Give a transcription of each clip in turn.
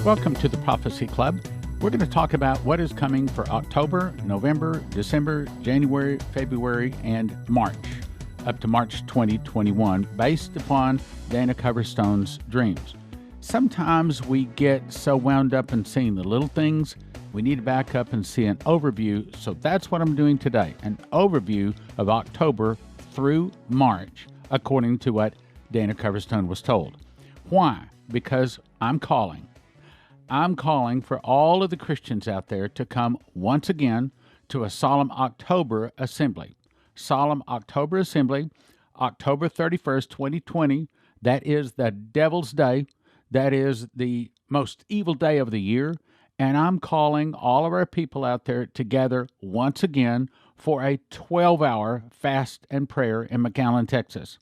Welcome to the Prophecy Club. We're going to talk about what is coming for October, November, December, January, February, and March, up to March 2021, based upon Dana Coverstone's dreams. Sometimes we get so wound up in seeing the little things, we need to back up and see an overview. So that's what I'm doing today, an overview of October through March, according to what Dana Coverstone was told. Why? Because I'm calling for all of the Christians out there to come once again to a solemn October assembly. Solemn October assembly, October 31st, 2020. That is the Devil's Day. That is the most evil day of the year. And I'm calling all of our people out there together once again for a 12-hour fast and prayer in McAllen, Texas.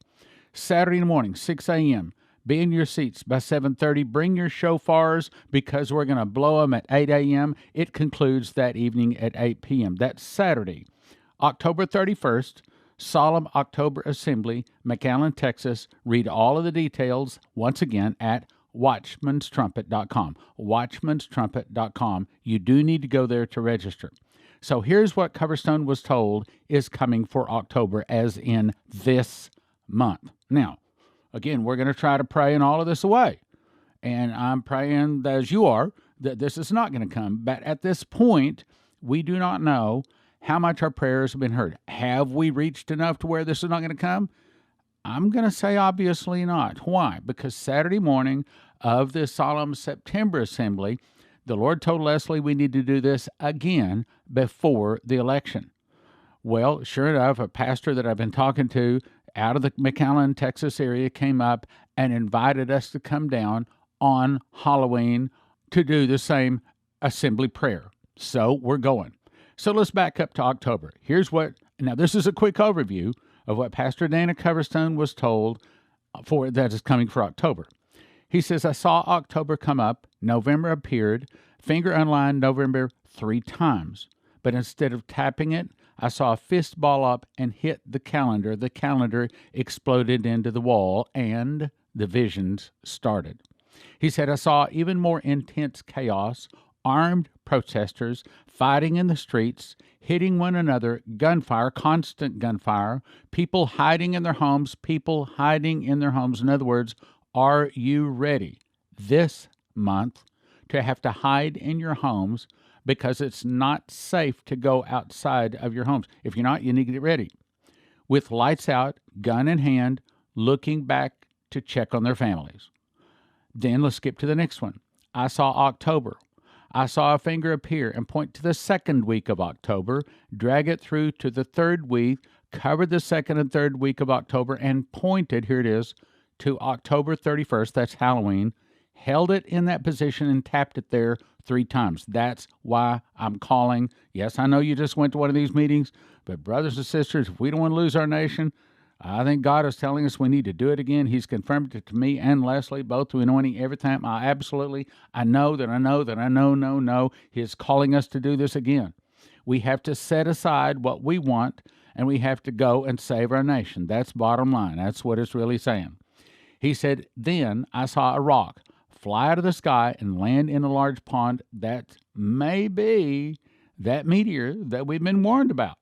Saturday morning, 6 a.m., be in your seats by 7:30. Bring your shofars because we're going to blow them at 8 a.m. It concludes that evening at 8 p.m. That's Saturday, October 31st, Solemn October Assembly, McAllen, Texas. Read all of the details once again at watchmanstrumpet.com. Watchmanstrumpet.com. You do need to go there to register. So here's what Coverstone was told is coming for October, as in this month. Now, again, we're going to try to pray in all of this away. And I'm praying, as you are, that this is not going to come. But at this point, we do not know how much our prayers have been heard. Have we reached enough to where this is not going to come? I'm going to say obviously not. Why? Because Saturday morning of this solemn September assembly, the Lord told Leslie we need to do this again before the election. Well, sure enough, a pastor that I've been talking to out of the McAllen, Texas area came up and invited us to come down on Halloween to do the same assembly prayer. So we're going. So let's back up to October. Now this is a quick overview of what Pastor Dana Coverstone was told for that is coming for October. He says, I saw October come up, November appeared, finger unlined November 3 times. But instead of tapping it, I saw a fist ball up and hit the calendar. The calendar exploded into the wall, and the visions started. He said, I saw even more intense chaos, armed protesters fighting in the streets, hitting one another, gunfire, constant gunfire, people hiding in their homes. In other words, are you ready this month to have to hide in your homes because it's not safe to go outside of your homes? If you're not, you need to get ready. With lights out, gun in hand, looking back to check on their families. Then let's skip to the next one. I saw October. I saw a finger appear and point to the second week of October, drag it through to the third week, covered the second and third week of October, and pointed, here it is, to October 31st, that's Halloween, held it in that position and tapped it there 3 times. That's why I'm calling. Yes, I know you just went to one of these meetings, but brothers and sisters, if we don't want to lose our nation, I think God is telling us we need to do it again. He's confirmed it to me and Leslie, both through anointing every time. I know He is calling us to do this again. We have to set aside what we want, and we have to go and save our nation. That's bottom line. That's what it's really saying. He said, then I saw a rock fly out of the sky and land in a large pond. That may be that meteor that we've been warned about.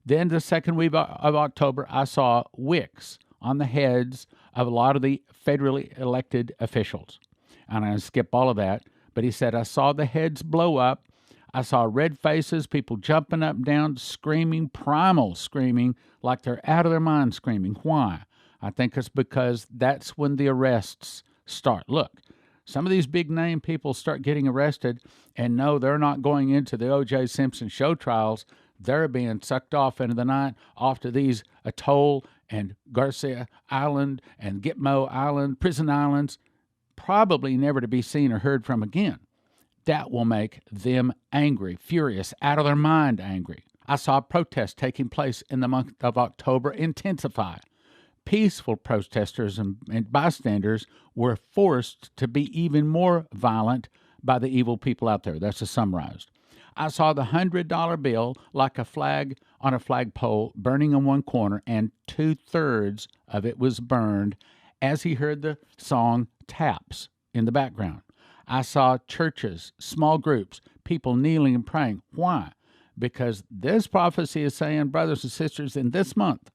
Then the second week of October, I saw wicks on the heads of a lot of the federally elected officials. And I skip all of that, but he said, I saw the heads blow up. I saw red faces, people jumping up and down, screaming, primal screaming, like they're out of their mind screaming. Why? I think it's because that's when the arrests start. Look, some of these big-name people start getting arrested, and no, they're not going into the O.J. Simpson show trials. They're being sucked off into the night, off to these Atoll and Garcia Island and Gitmo Island, prison islands, probably never to be seen or heard from again. That will make them angry, furious, out of their mind angry. I saw protests taking place in the month of October intensify. Peaceful protesters and bystanders were forced to be even more violent by the evil people out there. That's summarized. I saw the $100 bill like a flag on a flagpole burning in one corner, and 2/3 of it was burned as he heard the song Taps in the background. I saw churches, small groups, people kneeling and praying. Why? Because this prophecy is saying, brothers and sisters, in this month,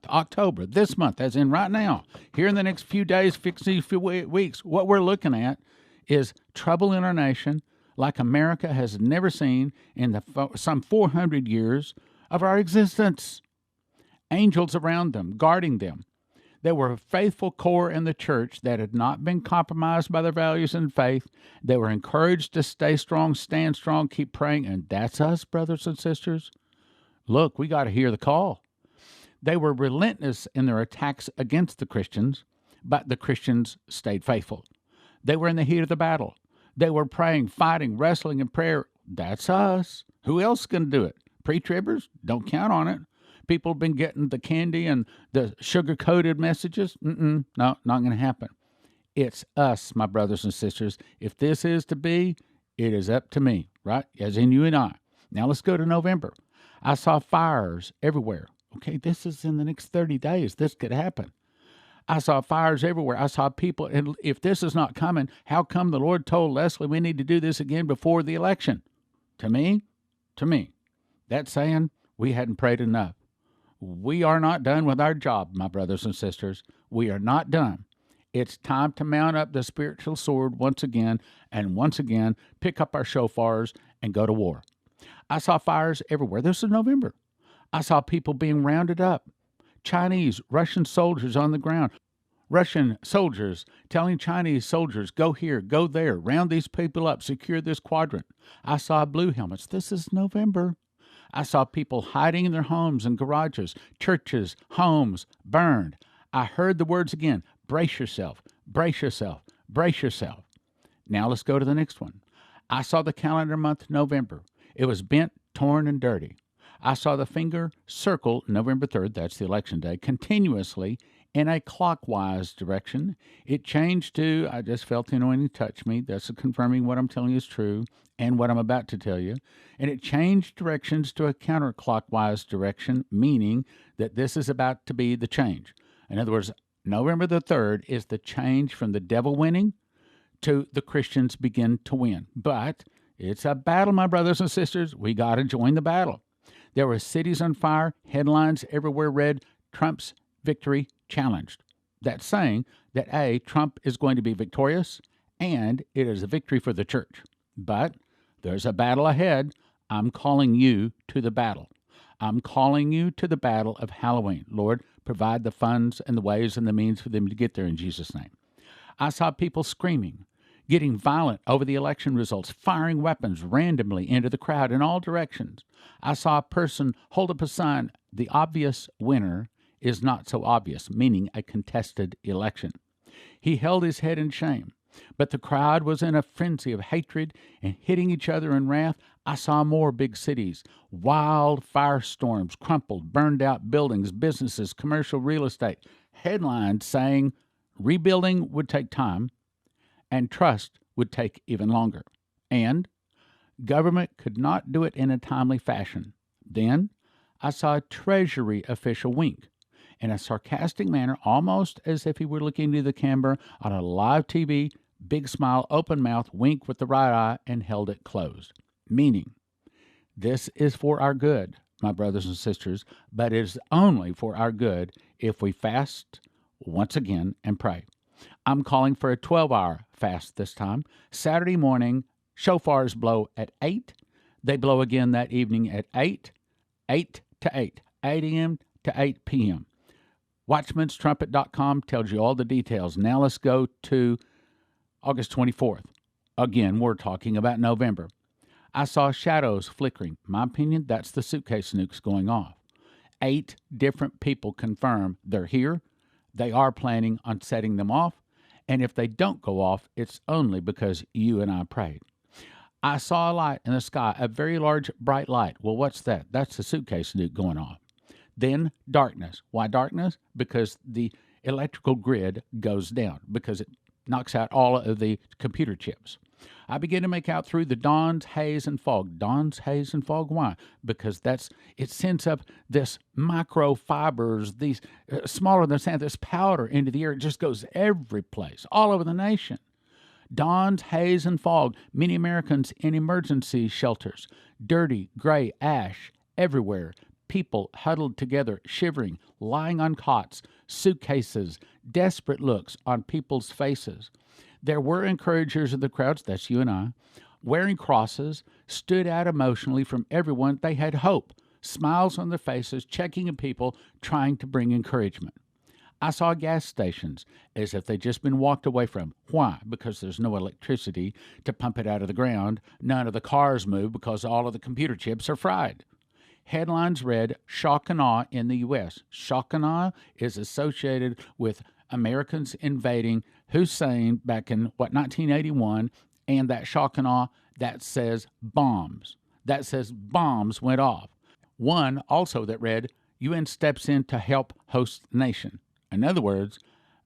October, this month, as in right now, here in the next few days, fixing few weeks, what we're looking at is trouble in our nation like America has never seen in some 400 years of our existence. Angels around them, guarding them. They were a faithful core in the church that had not been compromised by their values and faith. They were encouraged to stay strong, stand strong, keep praying, and that's us, brothers and sisters. Look, we got to hear the call. They were relentless in their attacks against the Christians, but the Christians stayed faithful. They were in the heat of the battle. They were praying, fighting, wrestling in prayer. That's us. Who else can do it? Pre-tribbers? Don't count on it. People have been getting the candy and the sugar-coated messages. No, not going to happen. It's us, my brothers and sisters. If this is to be, it is up to me, right? As in you and I. Now let's go to November. I saw fires everywhere. Okay, this is in the next 30 days. This could happen. I saw fires everywhere. I saw people, and if this is not coming, how come the Lord told Leslie we need to do this again before the election? To me, that's saying we hadn't prayed enough. We are not done with our job, my brothers and sisters. We are not done. It's time to mount up the spiritual sword once again, and once again pick up our shofars and go to war. I saw fires everywhere. This is November. I saw people being rounded up. Chinese, Russian soldiers on the ground. Russian soldiers telling Chinese soldiers, go here, go there, round these people up, secure this quadrant. I saw blue helmets. This is November. I saw people hiding in their homes and garages, churches, homes burned. I heard the words again, brace yourself, brace yourself, brace yourself. Now let's go to the next one. I saw the calendar month November. It was bent, torn, and dirty. I saw the finger circle November 3rd, that's the election day, continuously in a clockwise direction. It changed to, I just felt the anointing touch me. That's confirming what I'm telling you is true and what I'm about to tell you. And it changed directions to a counterclockwise direction, meaning that this is about to be the change. In other words, November the 3rd is the change from the devil winning to the Christians begin to win. But it's a battle, my brothers and sisters. We got to join the battle. There were cities on fire, headlines everywhere read, Trump's victory challenged. That's saying that A, Trump is going to be victorious, and it is a victory for the church. But there's a battle ahead. I'm calling you to the battle. I'm calling you to the battle of Halloween. Lord, provide the funds and the ways and the means for them to get there in Jesus' name. I saw people screaming, getting violent over the election results, firing weapons randomly into the crowd in all directions. I saw a person hold up a sign, the obvious winner is not so obvious, meaning a contested election. He held his head in shame, but the crowd was in a frenzy of hatred and hitting each other in wrath. I saw more big cities, wild firestorms, crumpled, burned out buildings, businesses, commercial real estate, headlines saying rebuilding would take time, and trust would take even longer. And government could not do it in a timely fashion. Then I saw a Treasury official wink in a sarcastic manner, almost as if he were looking into the camera on a live TV, big smile, open mouth, wink with the right eye, and held it closed. Meaning, this is for our good, my brothers and sisters, but it is only for our good if we fast once again and pray. I'm calling for a 12-hour fast this time. Saturday morning, shofars blow at 8. They blow again that evening at 8 to 8 a.m. to 8 p.m. Watchmanstrumpet.com tells you all the details. Now let's go to August 24th. Again, we're talking about November. I saw shadows flickering. My opinion, that's the suitcase nukes going off. 8 different people confirm they're here. They are planning on setting them off. And if they don't go off, it's only because you and I prayed. I saw a light in the sky, a very large, bright light. Well, what's that? That's the suitcase nuke going off. Then darkness. Why darkness? Because the electrical grid goes down, because it knocks out all of the computer chips. I begin to make out through the dawns, haze, and fog. Dawns, haze, and fog. Why? Because it sends up this microfibers, these smaller than sand, this powder into the air. It just goes every place, all over the nation. Dawn's haze and fog, many Americans in emergency shelters. Dirty, gray ash everywhere. People huddled together, shivering, lying on cots, suitcases, desperate looks on people's faces. There were encouragers of the crowds, that's you and I, wearing crosses, stood out emotionally from everyone. They had hope, smiles on their faces, checking on people, trying to bring encouragement. I saw gas stations as if they'd just been walked away from. Why? Because there's no electricity to pump it out of the ground. None of the cars move because all of the computer chips are fried. Headlines read, shock and awe in the U.S. Shock and awe is associated with Americans invading Hussein back in, 1981, and that shock and awe, that says bombs. That says bombs went off. One also that read, UN steps in to help host nation. In other words,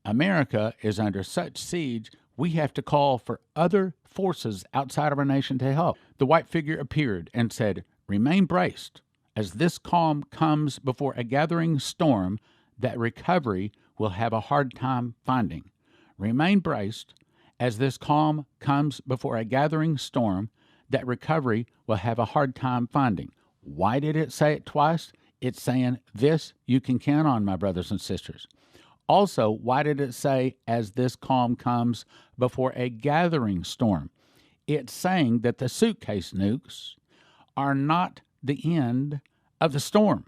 America is under such siege, we have to call for other forces outside of our nation to help. The white figure appeared and said, remain braced. As this calm comes before a gathering storm that recovery will have a hard time finding. Remain braced as this calm comes before a gathering storm that recovery will have a hard time finding. Why did it say it twice? It's saying this you can count on, my brothers and sisters. Also, why did it say as this calm comes before a gathering storm? It's saying that the suitcase nukes are not the end of the storm.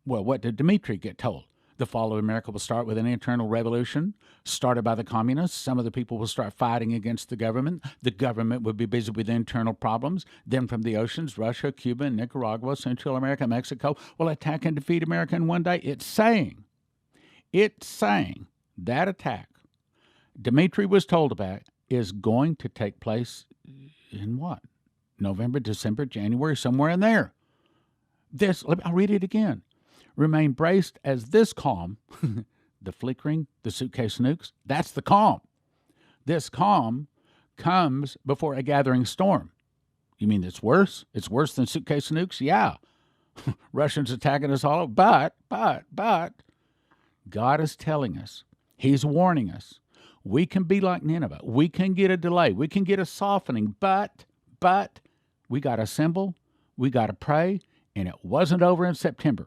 Well, what did Dmitri get told? The fall of America will start with an internal revolution started by the communists. Some of the people will start fighting against the government. The government would be busy with internal problems. Then from the oceans, Russia, Cuba, Nicaragua, Central America, Mexico will attack and defeat America in one day. It's saying that attack Dmitri was told about is going to take place in what? November, December, January, somewhere in there. I'll read it again. Remain braced as this calm, the flickering, the suitcase nukes, that's the calm. This calm comes before a gathering storm. You mean it's worse? It's worse than suitcase nukes? Yeah. Russians attacking us all, but God is telling us, He's warning us, we can be like Nineveh. We can get a delay. We can get a softening, but we got to assemble, we got to pray, and it wasn't over in September.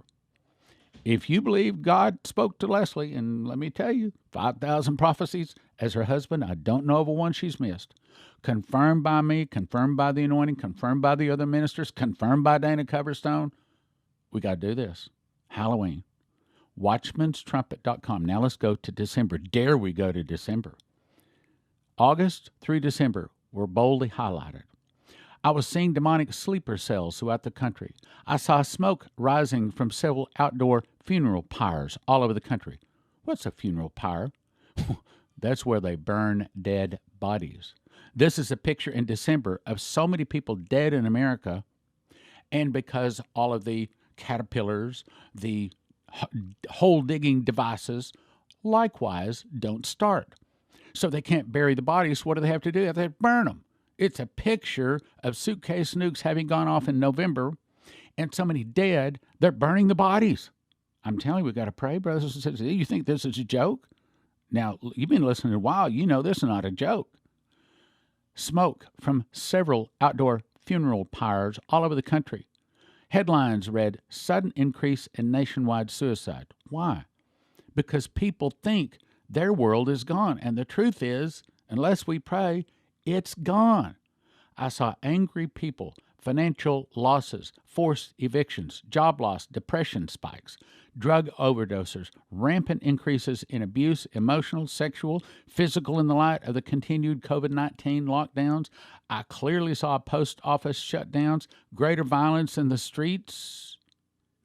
If you believe God spoke to Leslie, and let me tell you, 5,000 prophecies as her husband, I don't know of one she's missed. Confirmed by me, confirmed by the anointing, confirmed by the other ministers, confirmed by Dana Coverstone. We got to do this. Halloween. Watchman'sTrumpet.com. Now let's go to December. Dare we go to December? August through December were boldly highlighted. I was seeing demonic sleeper cells throughout the country. I saw smoke rising from several outdoor funeral pyres all over the country. What's a funeral pyre? That's where they burn dead bodies. This is a picture in December of so many people dead in America, and because all of the caterpillars, the hole-digging devices, likewise don't start. So they can't bury the bodies. What do they have to do? They have to burn them. It's a picture of suitcase nukes having gone off in November and so many dead, they're burning the bodies. I'm telling you, we've got to pray, brothers and sisters. You think this is a joke? Now, you've been listening a while. You know this is not a joke. Smoke from several outdoor funeral pyres all over the country. Headlines read, sudden increase in nationwide suicide. Why? Because people think their world is gone. And the truth is, unless we pray, it's gone. I saw angry people, financial losses, forced evictions, job loss, depression spikes, drug overdoses, rampant increases in abuse, emotional, sexual, physical in the light of the continued COVID-19 lockdowns. I clearly saw post office shutdowns, greater violence in the streets.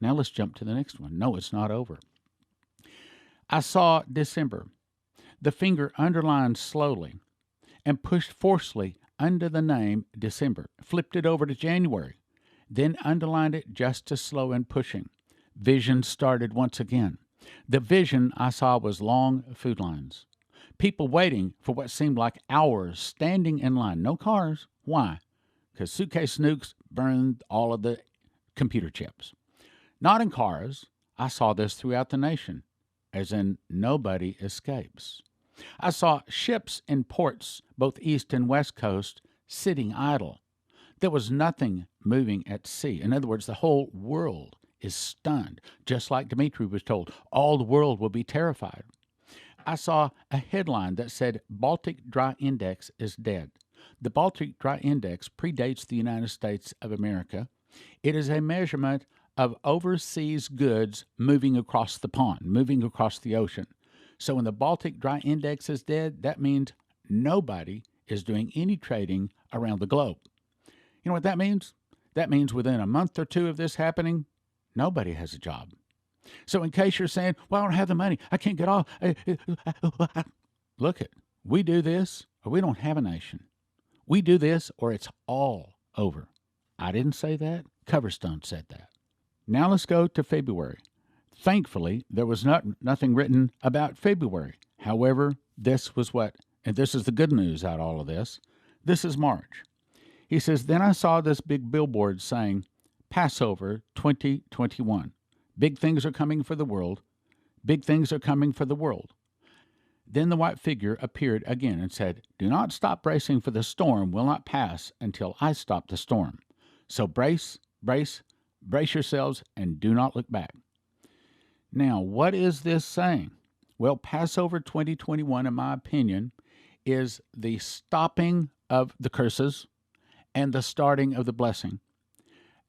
Now let's jump to the next one. No, it's not over. I saw December. The finger underlined slowly and pushed forcefully under the name December, flipped it over to January, then underlined it just as slow in pushing. Vision started once again. The vision I saw was long food lines. People waiting for what seemed like hours, standing in line. No cars. Why? Because suitcase nukes burned all of the computer chips. Not in cars. I saw this throughout the nation, as in nobody escapes. I saw ships in ports, both east and west coast, sitting idle. There was nothing moving at sea. In other words, the whole world is stunned, just like Dmitri was told. All the world will be terrified. I saw a headline that said Baltic Dry Index is dead. The Baltic Dry Index predates the United States of America. It is a measurement of overseas goods moving across the pond, moving across the ocean. So when the Baltic Dry Index is dead, that means nobody is doing any trading around the globe. You know what that means? That means within a month or two of this happening, nobody has a job. So in case you're saying, well, I don't have the money, I can't get off. Look it, we do this or we don't have a nation. We do this or it's all over. I didn't say that. Coverstone said that. Now let's go to February. Thankfully, there was nothing written about February. However, this was and this is the good news out of all of this. This is March. He says, then I saw this big billboard saying, Passover 2021. Big things are coming for the world. Big things are coming for the world. Then the white figure appeared again and said, do not stop bracing, for the storm will not pass until I stop the storm. So brace yourselves, and do not look back. Now, what is this saying? Well, Passover 2021, in my opinion, is the stopping of the curses and the starting of the blessing.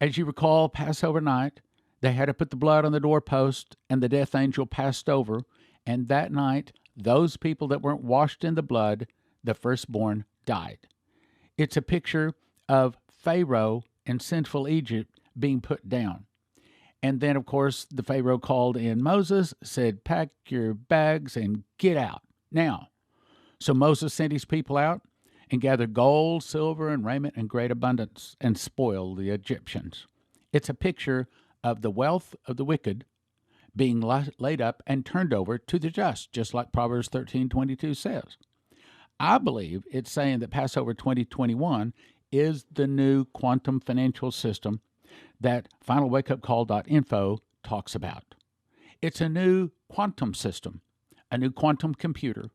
As you recall, Passover night, they had to put the blood on the doorpost, and the death angel passed over, and that night, those people that weren't washed in the blood, the firstborn, died. It's a picture of Pharaoh in sinful Egypt being put down. And then, of course, the Pharaoh called in Moses, said, pack your bags and get out now. So Moses sent his people out and gathered gold, silver, and raiment in great abundance and spoiled the Egyptians. It's a picture of the wealth of the wicked being laid up and turned over to the just like Proverbs 13:22 says. I believe it's saying that Passover 2021 is the new quantum financial system that finalwakeupcall.info talks about. It's a new quantum system, a new quantum computer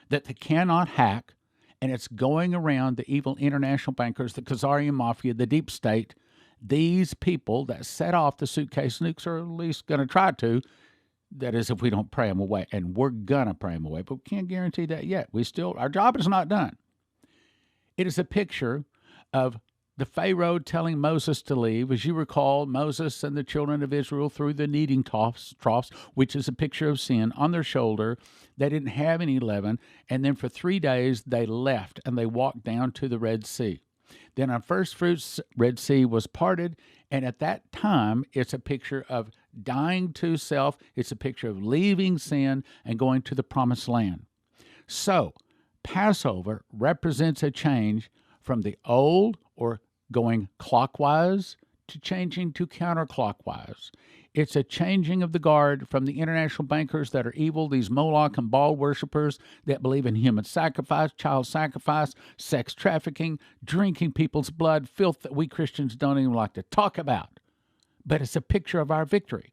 that they cannot hack, and it's going around the evil international bankers, the Khazarian mafia, the deep state. These people that set off the suitcase nukes are at least going to try to. That is, if we don't pray them away, and we're going to pray them away, but we can't guarantee that yet. Our job is not done. It is a picture of the Pharaoh telling Moses to leave. As you recall, Moses and the children of Israel threw the kneading troughs, which is a picture of sin, on their shoulder. They didn't have any leaven, and then for 3 days they left, and they walked down to the Red Sea. Then on first fruits, Red Sea was parted, and at that time, it's a picture of dying to self. It's a picture of leaving sin and going to the promised land. So, Passover represents a change from the old, or going clockwise, to changing to counterclockwise. It's a changing of the guard from the international bankers that are evil, these Moloch and Baal worshipers that believe in human sacrifice, child sacrifice, sex trafficking, drinking people's blood, filth that we Christians don't even like to talk about. But it's a picture of our victory.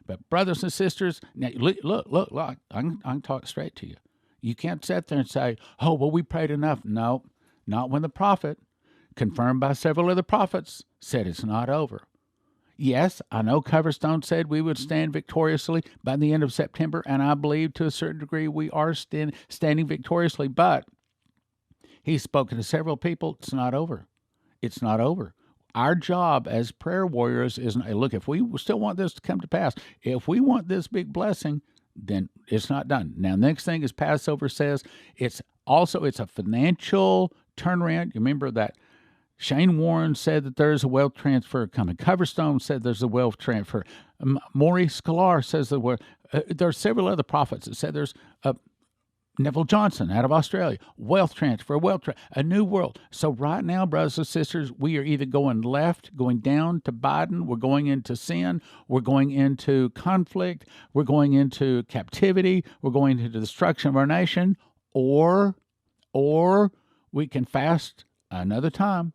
But brothers and sisters, now look, I can talk straight to you. You can't sit there and say, oh, well, we prayed enough. No, not when the prophet, confirmed by several other prophets, said it's not over. Yes, I know Coverstone said we would stand victoriously by the end of September, and I believe to a certain degree we are standing victoriously, but he's spoken to several people. It's not over. It's not over. Our job as prayer warriors is, look, if we still want this to come to pass, if we want this big blessing, then it's not done. Now, next thing is Passover says it's a financial turnaround. You remember that Shane Warren said that there's a wealth transfer coming. Coverstone said there's a wealth transfer. Maurice Sklar says there are several other prophets that said there's Neville Johnson out of Australia, wealth transfer, a new world. So right now, brothers and sisters, we are either going left, going down to Biden, we're going into sin, we're going into conflict, we're going into captivity, we're going into the destruction of our nation, or we can fast another time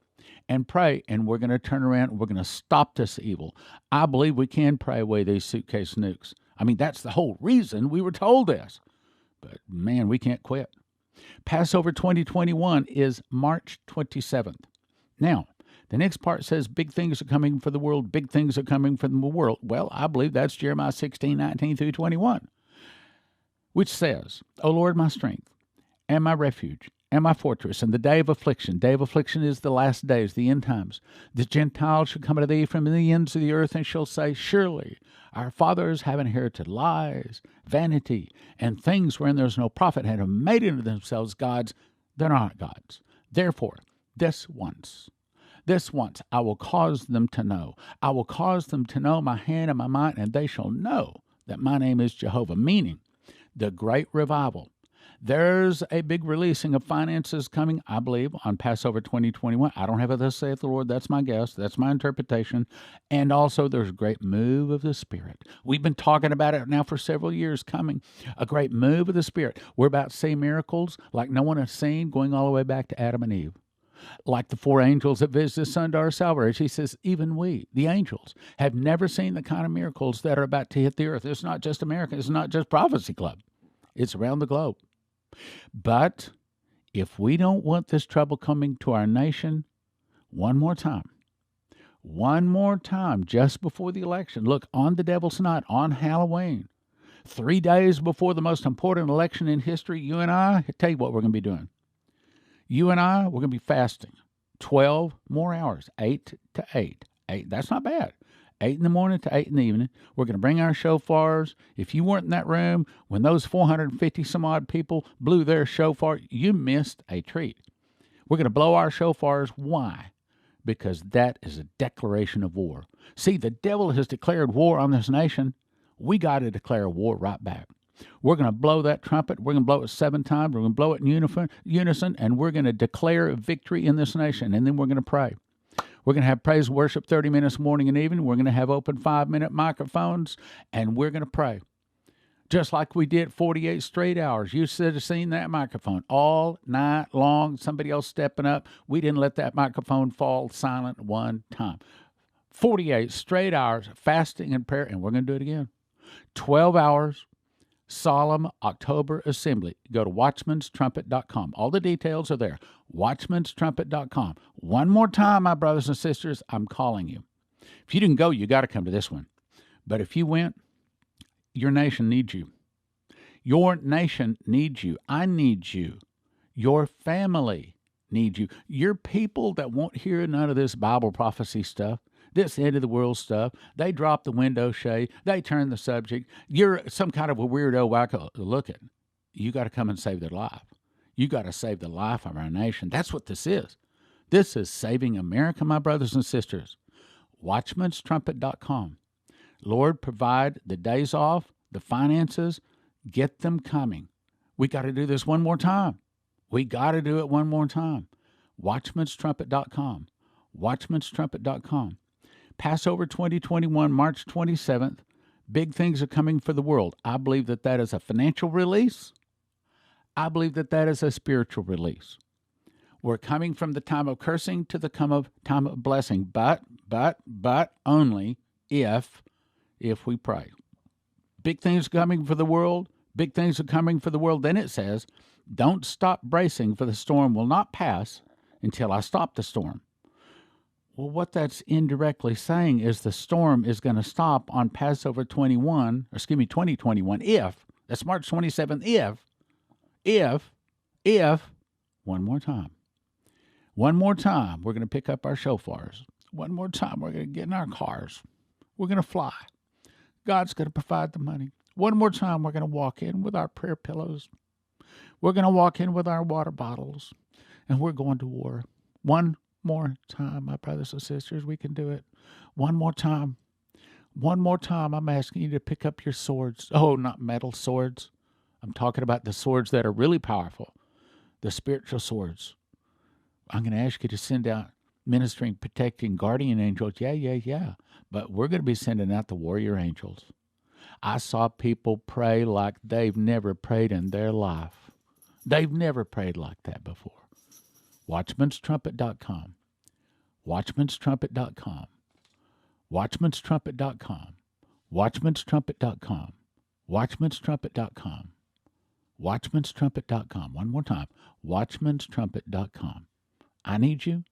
and pray, and we're going to turn around and we're going to stop this evil. I believe we can pray away these suitcase nukes. I mean, that's the whole reason we were told this. But man, we can't quit. Passover 2021 is March 27th. Now, the next part says big things are coming for the world, big things are coming from the world. Well, I believe that's Jeremiah 16:19 through 21, which says, O Lord, my strength, and my refuge, and my fortress, and the day of affliction. Day of affliction is the last days, the end times. The Gentiles shall come unto thee from the ends of the earth, and shall say, Surely our fathers have inherited lies, vanity, and things wherein there is no profit, and have made unto themselves gods. They're not gods. Therefore, this once I will cause them to know. I will cause them to know my hand and my might, and they shall know that my name is Jehovah, meaning the great revival. There's a big releasing of finances coming, I believe, on Passover 2021. I don't have a thus saith the Lord. That's my guess. That's my interpretation. And also there's a great move of the Spirit. We've been talking about it now for several years coming. A great move of the Spirit. We're about to see miracles like no one has seen, going all the way back to Adam and Eve. Like the 4 angels that visited the son to our salvation. He says, even we, the angels, have never seen the kind of miracles that are about to hit the earth. It's not just America. It's not just Prophecy Club. It's around the globe. But if we don't want this trouble coming to our nation, one more time, just before the election, look, on the Devil's Night, on Halloween, 3 days before the most important election in history, you and I tell you what we're going to be doing. You and I, we're going to be fasting 12 more hours, 8 to 8. That's not bad. 8 in the morning to 8 in the evening. We're going to bring our shofars. If you weren't in that room when those 450 some odd people blew their shofar, you missed a treat. We're going to blow our shofars. Why? Because that is a declaration of war. See, the devil has declared war on this nation. We got to declare war right back. We're going to blow that trumpet. We're going to blow it 7 times. We're going to blow it in unison, and we're going to declare victory in this nation, and then we're going to pray. We're going to have praise and worship 30 minutes morning and evening. We're going to have open 5-minute microphones, and we're going to pray. Just like we did 48 straight hours. You should have seen that microphone all night long, somebody else stepping up. We didn't let that microphone fall silent one time. 48 straight hours fasting and prayer, and we're going to do it again. 12 hours. Solemn October Assembly. Go to watchmanstrumpet.com. All the details are there. Watchmanstrumpet.com. One more time, my brothers and sisters, I'm calling you. If you didn't go, you got to come to this one. But if you went, your nation needs you. Your nation needs you. I need you. Your family needs you. Your people that won't hear none of this Bible prophecy stuff, this end of the world stuff, they drop the window shade, they turn the subject. You're some kind of a weirdo wacko. Look at, you got to come and save their life. You got to save the life of our nation. That's what this is. This is saving America, my brothers and sisters. Watchmanstrumpet.com. Lord, provide the days off, the finances, get them coming. We got to do this one more time. We got to do it one more time. Watchmanstrumpet.com. Watchmanstrumpet.com. Passover 2021, March 27th. Big things are coming for the world. I believe that that is a financial release. I believe that that is a spiritual release. We're coming from the time of cursing to the time of blessing, but only if we pray. Big things are coming for the world. Big things are coming for the world. Then it says, don't stop bracing, for the storm will not pass until I stop the storm. Well, what that's indirectly saying is the storm is going to stop on Passover 2021, if, that's March 27th, if, one more time, we're going to pick up our shofars. One more time, we're going to get in our cars. We're going to fly. God's going to provide the money. One more time, we're going to walk in with our prayer pillows. We're going to walk in with our water bottles, and we're going to war. One more time, my brothers and sisters, we can do it. One more time, I'm asking you to pick up your swords. Oh, not metal swords. I'm talking about the swords that are really powerful, the spiritual swords. I'm going to ask you to send out ministering, protecting, guardian angels. Yeah. But we're going to be sending out the warrior angels. I saw people pray like they've never prayed in their life. They've never prayed like that before. Watchmanstrumpet.com. Watchmanstrumpet.com. Watchmanstrumpet.com. Watchmanstrumpet.com. Watchmanstrumpet.com. watchmanstrumpet.com. One more time, watchmanstrumpet.com. I need you.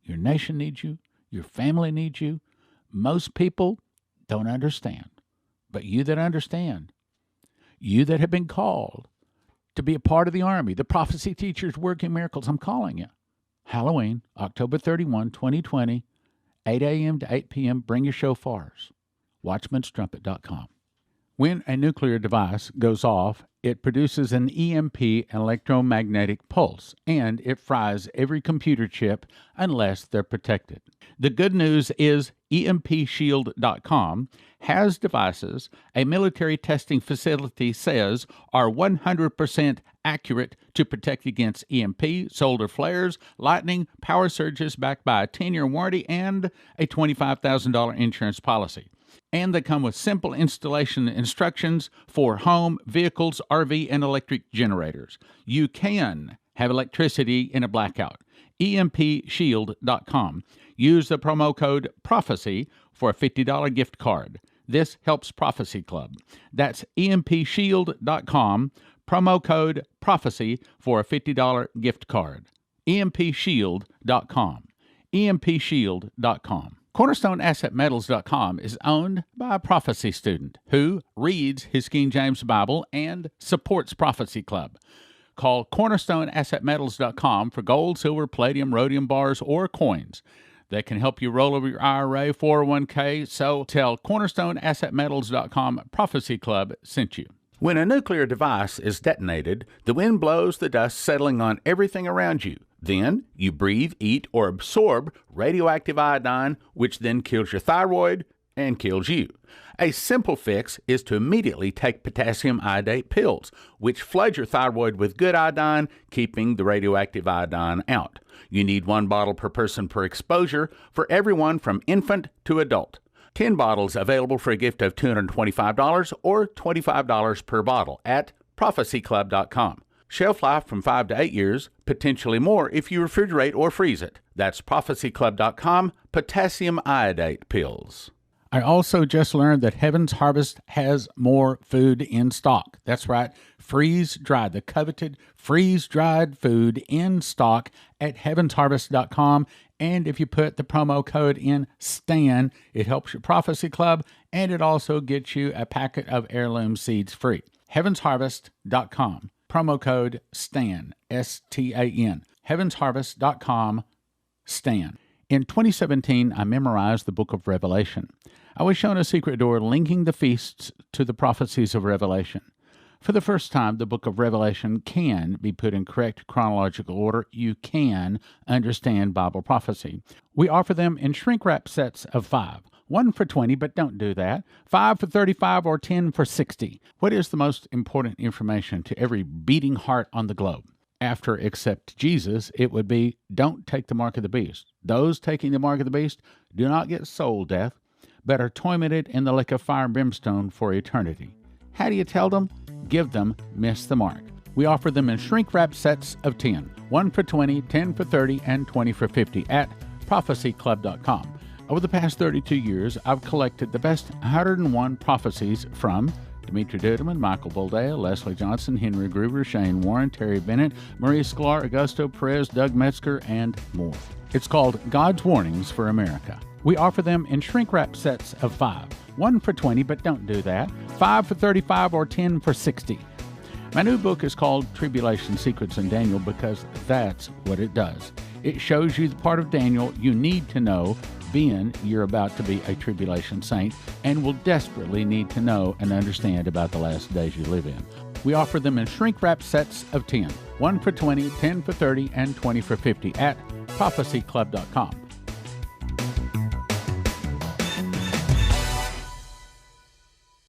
Your nation needs you. Your family needs you. Most people don't understand. But you that understand, you that have been called to be a part of the army, the prophecy teachers working miracles, I'm calling you. Halloween, October 31, 2020, 8 a.m. to 8 p.m. Bring your shofars. watchmanstrumpet.com. When a nuclear device goes off, it produces an EMP, electromagnetic pulse, and it fries every computer chip unless they're protected. The good news is EMPshield.com has devices a military testing facility says are 100% accurate to protect against EMP, solar flares, lightning, power surges backed by a 10-year warranty and a $25,000 insurance policy. And they come with simple installation instructions for home, vehicles, RV, and electric generators. You can have electricity in a blackout. EMPshield.com. Use the promo code PROPHECY for a $50 gift card. This helps Prophecy Club. That's EMPshield.com. Promo code PROPHECY for a $50 gift card. EMPshield.com. EMPshield.com. CornerstoneAssetMetals.com is owned by a prophecy student who reads his King James Bible and supports Prophecy Club. Call CornerstoneAssetMetals.com for gold, silver, palladium, rhodium bars, or coins. They can help you roll over your IRA, 401k, so tell CornerstoneAssetMetals.com Prophecy Club sent you. When a nuclear device is detonated, the wind blows the dust settling on everything around you. Then you breathe, eat, or absorb radioactive iodine, which then kills your thyroid and kills you. A simple fix is to immediately take potassium iodate pills, which flood your thyroid with good iodine, keeping the radioactive iodine out. You need 1 bottle per person per exposure for everyone from infant to adult. 10 bottles available for a gift of $225 or $25 per bottle at prophecyclub.com. Shelf life from 5 to 8 years, potentially more if you refrigerate or freeze it. That's prophecyclub.com, potassium iodate pills. I also just learned that Heaven's Harvest has more food in stock. That's right, freeze-dried, the coveted freeze-dried food in stock at heavensharvest.com. And if you put the promo code in STAN, it helps your Prophecy Club, and it also gets you a packet of heirloom seeds free. heavensharvest.com. Promo code STAN, S-T-A-N, heavensharvest.com, STAN. In 2017, I memorized the book of Revelation. I was shown a secret door linking the feasts to the prophecies of Revelation. For the first time, the book of Revelation can be put in correct chronological order. You can understand Bible prophecy. We offer them in shrink-wrap sets of 5. 1 for 20, but don't do that. 5 for 35 or 10 for 60. What is the most important information to every beating heart on the globe? After accept Jesus, it would be don't take the mark of the beast. Those taking the mark of the beast do not get soul death, but are tormented in the lake of fire and brimstone for eternity. How do you tell them? Give them miss the mark. We offer them in shrink-wrap sets of 10. 1 for 20, 10 for 30, and 20 for 50 at prophecyclub.com. Over the past 32 years, I've collected the best 101 prophecies from Dimitri Duduman, Michael Boldea, Leslie Johnson, Henry Gruber, Shane Warren, Terry Bennett, Maria Sklar, Augusto Perez, Doug Metzger, and more. It's called God's Warnings for America. We offer them in shrink-wrap sets of 5. 1 for 20, but don't do that. 5 for 35 or 10 for 60. My new book is called Tribulation Secrets in Daniel because that's what it does. It shows you the part of Daniel you need to know, being you're about to be a tribulation saint and will desperately need to know and understand about the last days you live in. We offer them in shrink-wrap sets of 10. 1 for 20, 10 for 30, and 20 for 50 at prophecyclub.com.